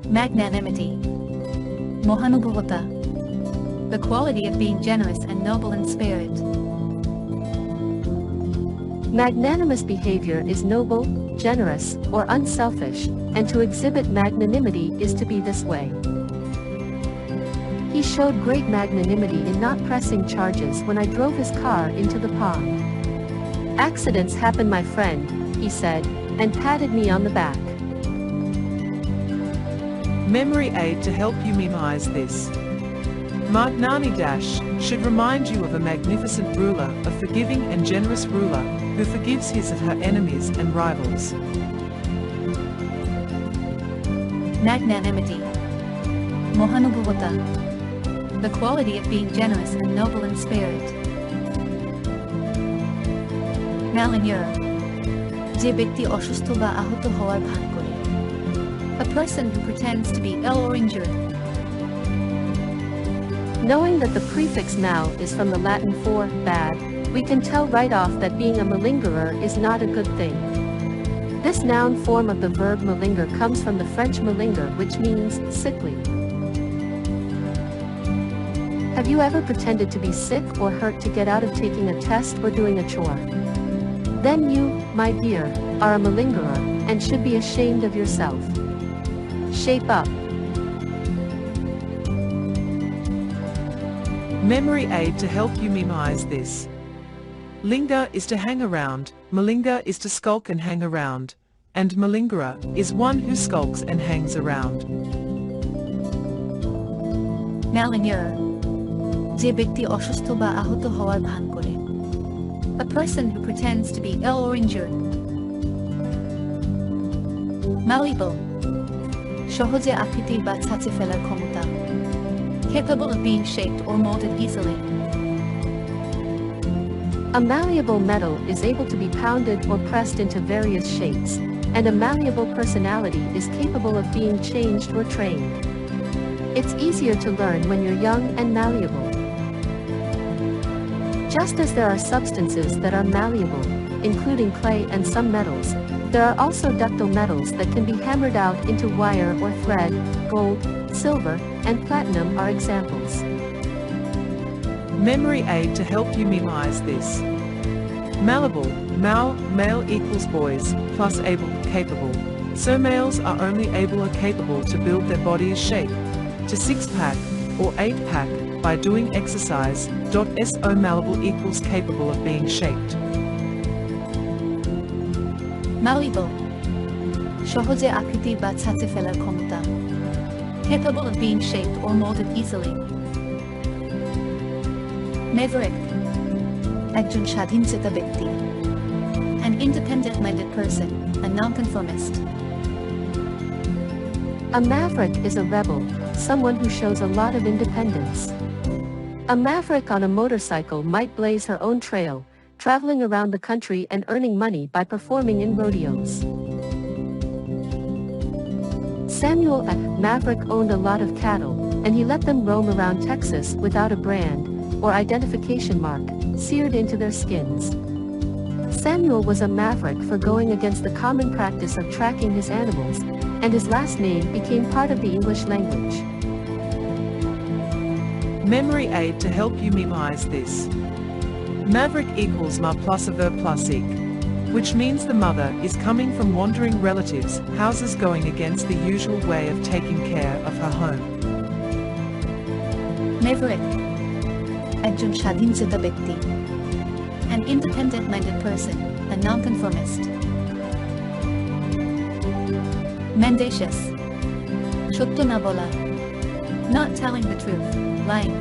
Magnanimity. Mohanubhavata. The quality of being generous and noble in spirit. Magnanimous behavior is noble, generous, or unselfish, and to exhibit magnanimity is to be this way. He showed great magnanimity in not pressing charges when I drove his car into the pond. Accidents happen, my friend, he said, and patted me on the back. Memory aid to help you memorize this. Magnani dash should remind you of a magnificent ruler, a forgiving and generous ruler, who forgives his and her enemies and rivals. Magnanimity. Mohanubhavata. The quality of being generous and noble in spirit. Malignure. যে ব্যক্তি অসুস্থ বা আহত হওয়ার ভান করে. A person who pretends to be ill or injured. Knowing that the prefix mal is from the Latin for bad, we can tell right off that being a malingerer is not a good thing. This noun form of the verb malinger comes from the French malinger, which means sickly. Have you ever pretended to be sick or hurt to get out of taking a test or doing a chore? Then you, my dear, are a malingerer, and should be ashamed of yourself. Shape up. Memory aid to help you memorize this. Linger is to hang around, malinger is to skulk and hang around, and malingerer is one who skulks and hangs around. Malignure. যে ব্যক্তি অসুস্থ বা আহত হওয়ার ভান করে. A person who pretends to be ill or injured. Malleable. সহজে আকৃতির বা ছাঁচে ফেলার ক্ষমতা. Capable of being shaped or molded easily. A malleable metal is able to be pounded or pressed into various shapes, and a malleable personality is capable of being changed or trained. It's easier to learn when you're young and malleable. Just as there are substances that are malleable, including clay and some metals, there are also ductile metals that can be hammered out into wire or thread. Gold, silver, and platinum are examples. Memory aid to help you memorize this. Malleable, male equals boys, plus able, capable. So males are only able or capable to build their body's shape to 6-pack or 8-pack by doing exercise. So malleable equals capable of being shaped. Malleable. সহজে আকৃতির বা ছাঁচে ফেলার ক্ষমতা. Capable of being shaped or molded easily. Maverick. একজন স্বাধীনচেতা ব্যক্তি. An independent-minded person, a nonconformist. A maverick is a rebel, someone who shows a lot of independence. A maverick on a motorcycle might blaze her own trail, traveling around the country and earning money by performing in rodeos. Samuel a Maverick owned a lot of cattle, and he let them roam around Texas without a brand, or identification mark, seared into their skins. Samuel was a maverick for going against the common practice of tracking his animals, and his last name became part of the English language. Memory aid to help you memorize this. Maverick equals ma plus a verb plus ik, which means the mother is coming from wandering relatives' houses going against the usual way of taking care of her home. Maverick. একজন স্বাধীনচেতা ব্যক্তি. An independent-minded person, a nonconformist. Mendacious. সত্য না বলা. Not telling the truth, lying.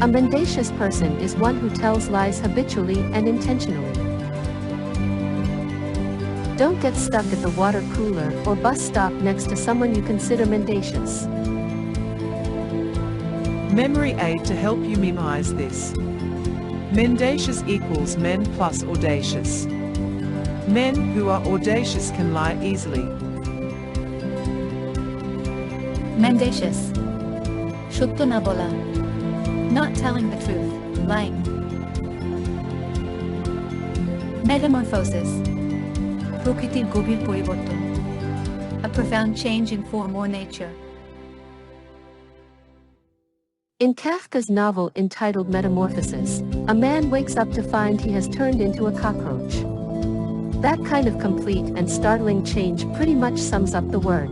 A mendacious person is one who tells lies habitually and intentionally. Don't get stuck at the water cooler or bus stop next to someone you consider mendacious. Memory aid to help you memorize this. Mendacious equals men plus audacious. Men who are audacious can lie easily. Mendacious. সত্য না বলা. Not telling the truth, lying. Metamorphosis. প্রকৃতির গভীর পরিবর্তন, a profound change in form or nature. In Kafka's novel entitled Metamorphosis, a man wakes up to find he has turned into a cockroach. That kind of complete and startling change pretty much sums up the word.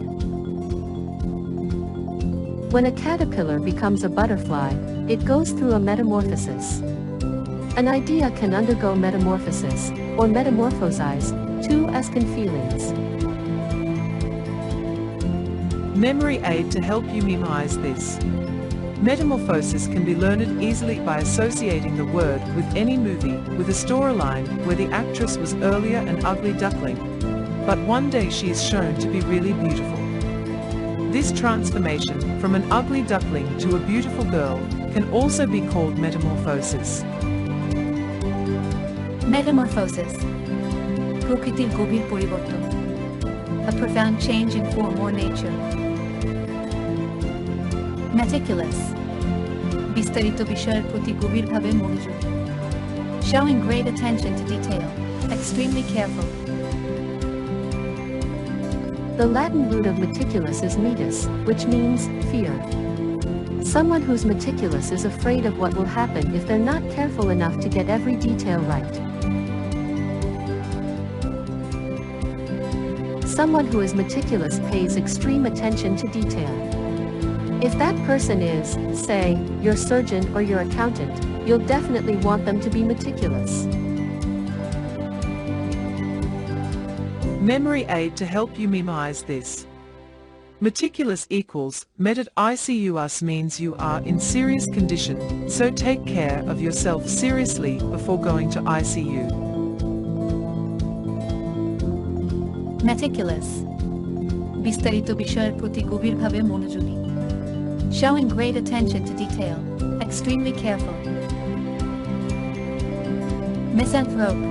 When a caterpillar becomes a butterfly, it goes through a metamorphosis. An idea can undergo metamorphosis, or metamorphosize, too, as can feelings. Memory aid to help you memorize this. Metamorphosis can be learned easily by associating the word with any movie with a storyline where the actress was earlier an ugly duckling, but one day she is shown to be really beautiful. This transformation from an ugly duckling to a beautiful girl can also be called metamorphosis. Metamorphosis, প্রকৃতির গভীর পরিবর্তন, a profound change in form or nature. Meticulous, বিস্তারিত বিষয়ের প্রতি গভীরভাবে মনোযোগী. Showing great attention to detail, extremely careful. The Latin root of meticulous is metus, which means fear. Someone who's meticulous is afraid of what will happen if they're not careful enough to get every detail right. Someone who is meticulous pays extreme attention to detail. If that person is, say, your surgeon or your accountant, you'll definitely want them to be meticulous. Memory aid to help you memorize this. Meticulous equals meted ICUS means you are in serious condition, so take care of yourself seriously before going to ICU. Meticulous, বিস্তারিত বিষয়ের প্রতি গভীরভাবে মনোযোগী. Showing great attention to detail, extremely careful. Misanthrope,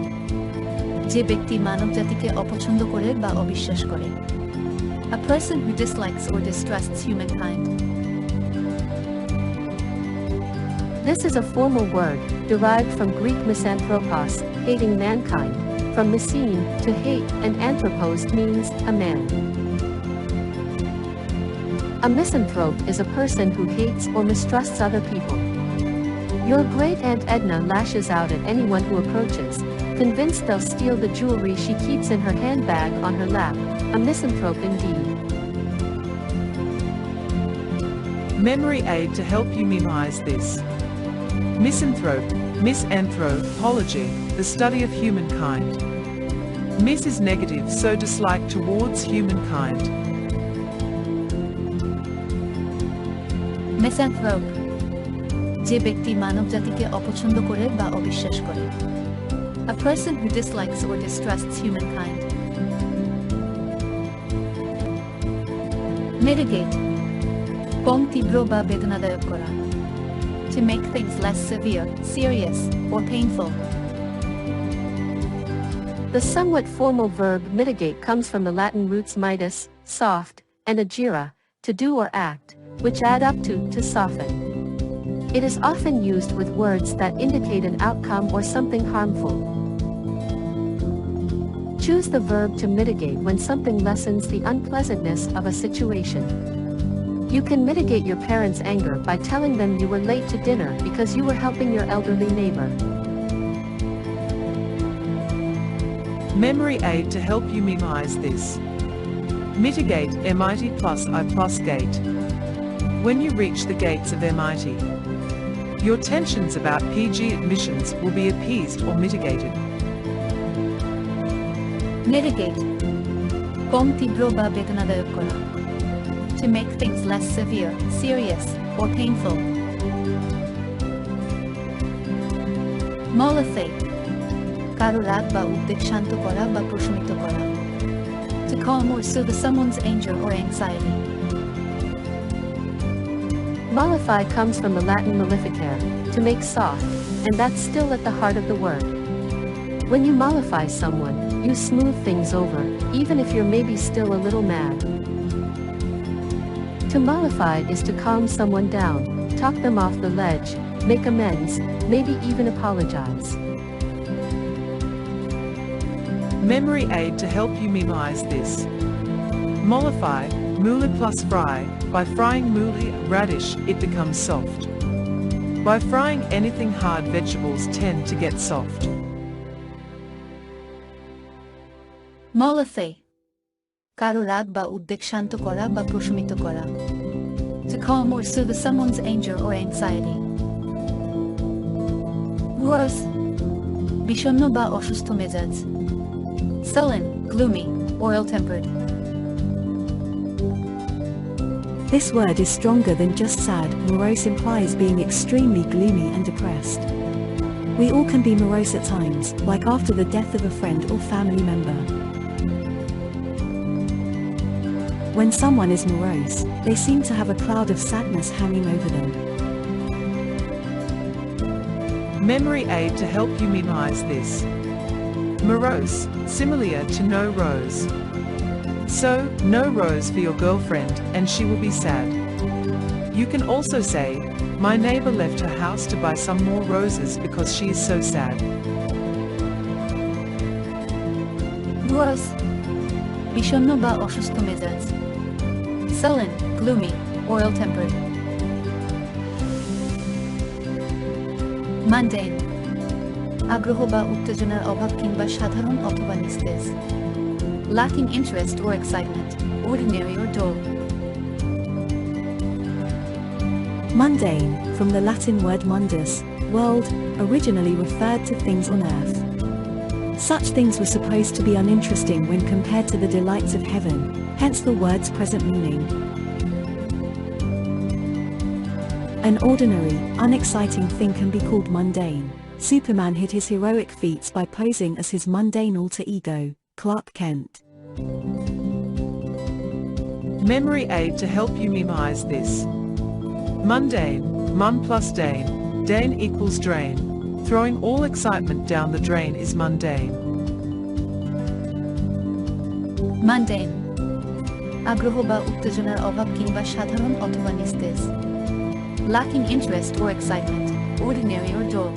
যে ব্যক্তি মানবজাতিকে অপছন্দ করে বা অবিশ্বাস করে. A person who dislikes or distrusts humankind. This is a formal word, derived from Greek misanthropos, hating mankind, from misene, to hate, and anthropos means a man. A misanthrope is a person who hates or mistrusts other people. Your great-aunt Edna lashes out at anyone who approaches, convinced they'll steal the jewelry she keeps in her handbag on her lap. A misanthrope indeed. Memory aid to help you memorize this. Misanthrope, misanthropology, the study of humankind. Mis is negative, so dislike towards humankind. Misanthrope, যে ব্যক্তি মানবজাতিকে অপছন্দ করে বা অবিশ্বাস করে. A person who dislikes or distrusts humankind. Mitigate, কম তীব্র বা বেদনাদায়ক করা. To make things less severe, serious, or painful. The somewhat formal verb mitigate comes from the Latin roots mitis, soft, and agere, to do or act, which add up to soften. It is often used with words that indicate an outcome or something harmful. Choose the verb to mitigate when something lessens the unpleasantness of a situation. You can mitigate your parents' anger by telling them you were late to dinner because you were helping your elderly neighbor. Memory aid to help you memorize this. Mitigate MIT plus I plus gate. When you reach the gates of MIT, your tensions about PG admissions will be appeased or mitigated. Mitigate, কম তীব্র বা বেদনাদায়ক করা. To make things less severe, serious, or painful. Mollify, কারো রাগ বা উদ্বেগ শান্ত করা বা প্রশমিত করা. To calm or soothe someone's anger or anxiety. Mollify comes from the Latin mollificare, to make soft, and that's still at the heart of the word. When you mollify someone, you smooth things over, even if you're maybe still a little mad. To mollify is to calm someone down, talk them off the ledge, make amends, maybe even apologize. Memory aid to help you memorize this. Mollify, mouli plus fry. By frying mouli radish, it becomes soft. By frying anything hard, vegetables tend to get soft. Mollify, কারো রাগ বা উদ্বেগ শান্ত করা বা প্রশমিত করা. To calm or soothe someone's anger or anxiety. Morose, বিষণ্ণ বা অসুস্থ মেজাজ. Sullen, gloomy, oil-tempered. This word is stronger than just sad. Morose implies being extremely gloomy and depressed. We all can be morose at times, like after the death of a friend or family member. When someone is morose, they seem to have a cloud of sadness hanging over them. Memory aid to help you memorize this. Morose, similar to no rose. So, no rose for your girlfriend, and she will be sad. You can also say, my neighbor left her house to buy some more roses because she is so sad. Morose, বিষণ্ণ বা অসুস্থ মেজাজ. Sullen, gloomy, oil-tempered. Mundane, আগ্রহ বা উত্তেজনার অভাব কিংবা সাধারণ অথবা নিস্তেজ. Lacking interest or excitement, ordinary or dull. Mundane, from the Latin word mundus, world, originally referred to things on earth. Such things were supposed to be uninteresting when compared to the delights of heaven, hence the word's present meaning. An ordinary, unexciting thing can be called mundane. Superman hid his heroic feats by posing as his mundane alter ego, Clark Kent. Memory aid to help you memorize this. Mundane, mun plus dane. Dane equals drain. Throwing all excitement down the drain is mundane. Mundane, আগ্রহ বা উত্তেজনার অভাব কিংবা সাধারণ অথবা নিস্তেজ. Lacking interest or excitement, ordinary or dull.